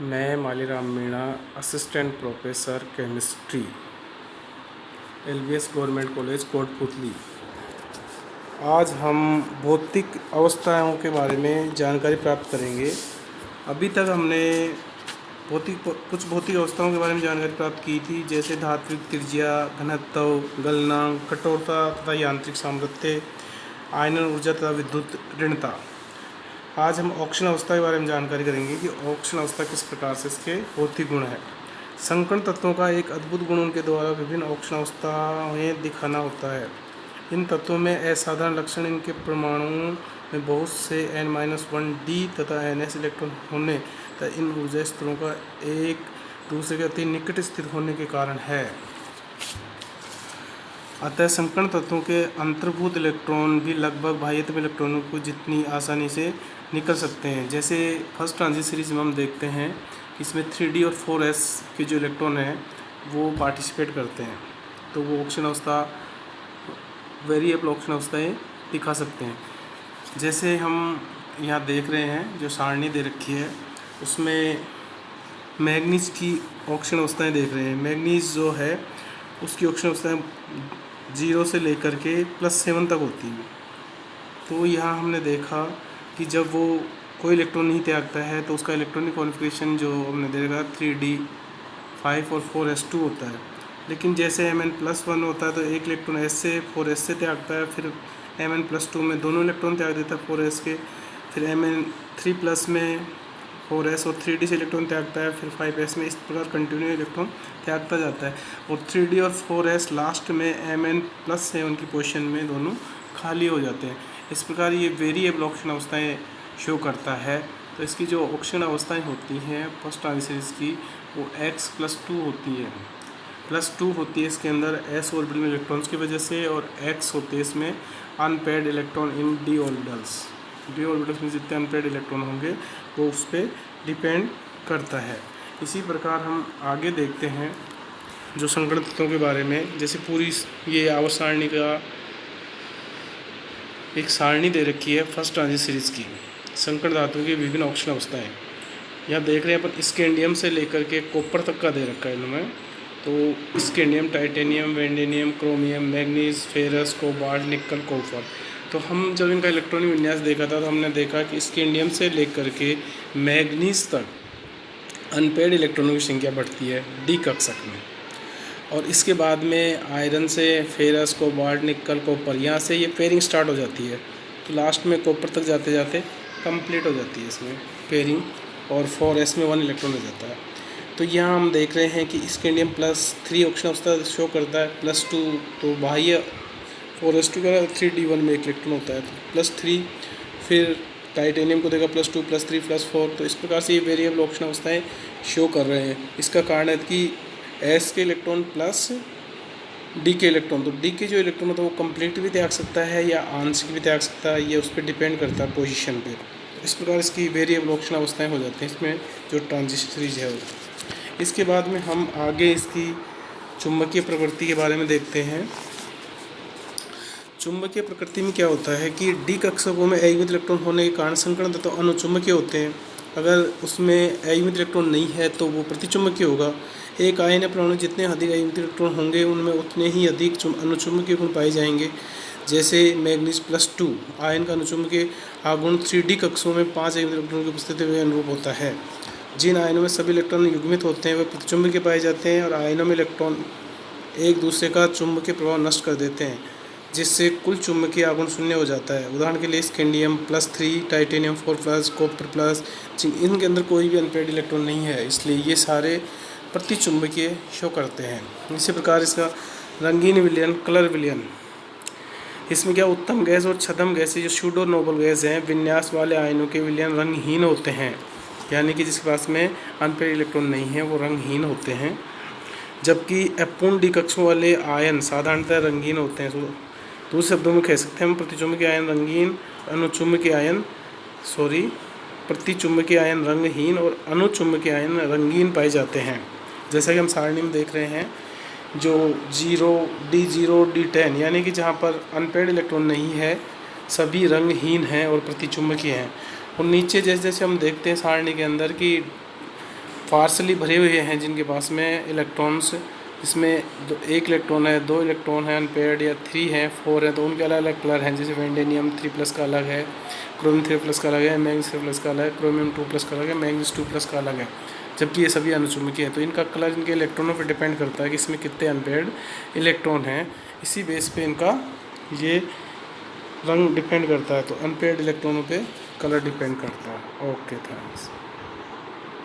मैं Maliram Meena, assistant professor chemistry, LBS government college Kotputli. आज हम भौतिक अवस्थाओं के बारे में जानकारी प्राप्त करेंगे। अभी तक हमने कुछ भौतिक अवस्थाओं के बारे में जानकारी प्राप्त की थी, जैसे धात्विक त्रिज्या, घनत्व, गलनांक, कठोरता तथा यांत्रिक सामर्थ्य, आयनन ऊर्जा तथा विद्युत ऋणता। आज हम ऑक्सीजन अवस्था के बारे में जानकारी करेंगे कि ऑक्सीजन अवस्था किस प्रकार से इसके भौतिक गुण है। संकर्ण तत्वों का एक अद्भुत गुण उनके द्वारा विभिन्न ऑक्सीजन अवस्थाएं दिखाना होता है। इन तत्वों में असाधारण लक्षण इनके परमाणुओं में बहुत से N-1d तथा Ns इलेक्ट्रॉन होने तथा इन ऊर्जा स्तरों का एक दूसरे के अति निकट स्थित होने के कारण है। अतः संकर्ण तत्वों के अंतर्भूत इलेक्ट्रॉन भी लगभग बाह्यतम इलेक्ट्रॉनों को जितनी आसानी से निकल सकते हैं। जैसे फर्स्ट ट्रांजिट सीरीज में हम देखते हैं कि इसमें 3d और 4s के जो इलेक्ट्रॉन हैं वो पार्टिसिपेट करते हैं, तो वो ऑक्सीजन अवस्था, वेरिएबल ऑक्सीजन अवस्थाएँ दिखा सकते हैं। जैसे हम यहाँ देख रहे हैं, जो सारणी दे रखी है उसमें मैग्नीज की ऑक्सीजन अवस्थाएँ देख रहे हैं। मैग्नीज जो है उसकी ऑक्सीजन अवस्थाएँ 0 से लेकर के +7 तक होती है। तो यहाँ हमने देखा कि जब वो कोई इलेक्ट्रॉन नहीं त्यागता है तो उसका इलेक्ट्रॉनिक कॉन्फ़िगरेशन जो हमने देखा 3d, 5 और 4s2 होता है। लेकिन जैसे Mn+1 होता है तो एक इलेक्ट्रॉन s से 4s से त्यागता है, फिर Mn+2 में दोनों इलेक्ट्रॉन त्याग देता है 4s के, फिर Mn3+ में 4s और 3d से इलेक्ट्रॉन त्यागता है, फिर 5s में, इस प्रकार कंटिन्यू इलेक्ट्रॉन त्यागता जाता है। और 3d और 4s लास्ट में Mn+7 की पोजीशन में दोनों खाली हो जाते हैं। इस प्रकार ये वेरिएबल ऑक्सीजन अवस्थाएँ शो करता है। तो इसकी जो ऑक्सीजन अवस्थाएँ होती हैं फर्स्ट ट्रांजिट सीरीज की, वो x+2 होती है, +2 होती है इसके अंदर s ऑर्बिटल में इलेक्ट्रॉन्स की वजह से, और x होते हैं इसमें unpaired electron in d orbitals. d orbitals में जितने अनपेयर्ड इलेक्ट्रॉन होंगे वो उस पर डिपेंड करता है। इसी प्रकार हम आगे देखते हैं जो संकर्ण तत्वों के बारे में। जैसे पूरी ये आवर्त सारणी का एक सारणी दे रखी है फर्स्ट ट्रांजिट सीरीज की, संकर्ण धातुओं की विभिन्न ऑक्सीजन अवस्थाएँ। यहाँ देख रहे हैं अपन स्कैंडियम से लेकर के कॉपर तक का दे रखा है इनमें। तो scandium, titanium, vanadium, chromium, manganese, ferrous, cobalt, nickel, copper. तो हम जब इनका इलेक्ट्रॉनिक विन्यास देखा था तो हमने देखा कि स्कैंडियम से लेकर के मैग्नीज तक अनपेयर्ड इलेक्ट्रॉनों की संख्या बढ़ती है डी कक्षक में, और इसके बाद में आयरन से फेरस, कोबाल्ट, निकल, कॉपर, यहाँ से ये पेयरिंग स्टार्ट हो जाती है। तो लास्ट में कॉपर तक जाते जाते कंप्लीट हो जाती है इसमें पेयरिंग, और 4s में 1 इलेक्ट्रॉन हो जाता है। तो यहाँ हम देख रहे हैं कि स्कैंडियम +3 ऑक्सीजन अवस्था शो करता है, +2 तो बाह्य 4s2 का 3d1 में 1 इलेक्ट्रॉन होता है, तो +3। फिर टाइटेनियम को देखा +2, +3, +4। तो इस प्रकार से ये वेरिएबल ऑक्सीजन अवस्थाएँ शो कर रहे हैं। इसका कारण है कि s के इलेक्ट्रॉन प्लस d के इलेक्ट्रॉन, तो d के जो इलेक्ट्रॉन होता है वो कंप्लीट भी त्याग सकता है या आंशिक भी त्याग सकता है, ये उस पर डिपेंड करता है पोजीशन पे। इस प्रकार इसकी वेरिएबल ऑक्सीजन अवस्थाएँ हो जाती हैं इसमें जो ट्रांजिट सीरीज है वो। इसके बाद में हम आगे इसकी चुंबकीय प्रकृति के बारे में देखते हैं। चुंबकीय प्रकृति में क्या होता है कि डी कक्षकों में अयुग्मित इलेक्ट्रॉन होने के कारण संकर्ण तत्व अनुचुंबकीय होते हैं। अगर उसमें अयुग्मित इलेक्ट्रॉन नहीं है तो वो प्रतिचुंबकीय होगा। एक आयन परमाणु जितने अधिक अयुग्मित इलेक्ट्रॉन होंगे उनमें उतने ही अधिक अनुचुंबकीय गुण पाए जाएंगे। जैसे मैग्नीज +2 आयन का अनुचुंबकीय आघूर्ण 3d कक्षों में 5 अयुग्मित इलेक्ट्रॉन की उपस्थिति में अनुरूप होता है। जिन आयनों में सभी इलेक्ट्रॉन युग्मित होते हैं वे प्रतिचुंबकीय पाए जाते हैं, और आयनों में इलेक्ट्रॉन एक दूसरे का चुंबकीय प्रभाव नष्ट कर देते हैं, जिससे कुल चुंबकीय आघूर्ण शून्य हो जाता है। उदाहरण के लिए स्कैंडियम +3, टाइटेनियम 4+, कॉपर+, इनके अंदर कोई भी अनपेयर्ड इलेक्ट्रॉन नहीं है, इसलिए ये सारे प्रतिचुंबकीय शो करते हैं। इसी प्रकार इसका रंगीन विलयन, कलर विलयन, इसमें क्या उत्तम गैस और छद्म गैस जो सूडो नोबल गैस हैं, विन्यास वाले आयनों के विलयन रंगहीन होते हैं, यानी कि जिसके पास में अनपेयर्ड इलेक्ट्रॉन नहीं है वो रंगहीन होते हैं, जबकि अपूर्ण डी कक्षों वाले आयन साधारणतः रंगीन होते हैं। दूसरे शब्दों में कह सकते हैं हम प्रतिचुंबकीय आयन रंगीन, प्रतिचुंबकीय आयन रंगहीन और अनुचुंबकीय आयन रंगीन पाए जाते हैं। जैसा कि हम सारणी में देख रहे हैं, जो D0, D10 यानी कि जहाँ पर अनपेयर्ड इलेक्ट्रॉन नहीं है सभी रंगहीन हैं और प्रतिचुंबकीय हैं। और नीचे जैसे जैसे हम देखते हैं सारणी के अंदर कि पार्सली भरे हुए हैं जिनके पास में इलेक्ट्रॉन्स, इसमें एक इलेक्ट्रॉन है, 2 इलेक्ट्रॉन है अनपेयर्ड, या 3 हैं, 4 हैं, तो उनके अलग अलग कलर हैं। जैसे वेंडेनियम 3+ का अलग है, क्रोमियम 3+ का अलग है, मैग्नीज 3+ का अलग है, क्रोमियम 2+ का अलग है, मैग्नीज 2+ का अलग है, जबकि ये सभी अनुचुंबकीय है। तो इनका कलर इनके इलेक्ट्रॉनों पर डिपेंड करता है कि इसमें कितने अनपेयर्ड इलेक्ट्रॉन हैं। इसी बेस पे इनका ये रंग डिपेंड करता है। तो अनपेयर्ड इलेक्ट्रॉनों पे कलर डिपेंड करता है। Okay, thanks.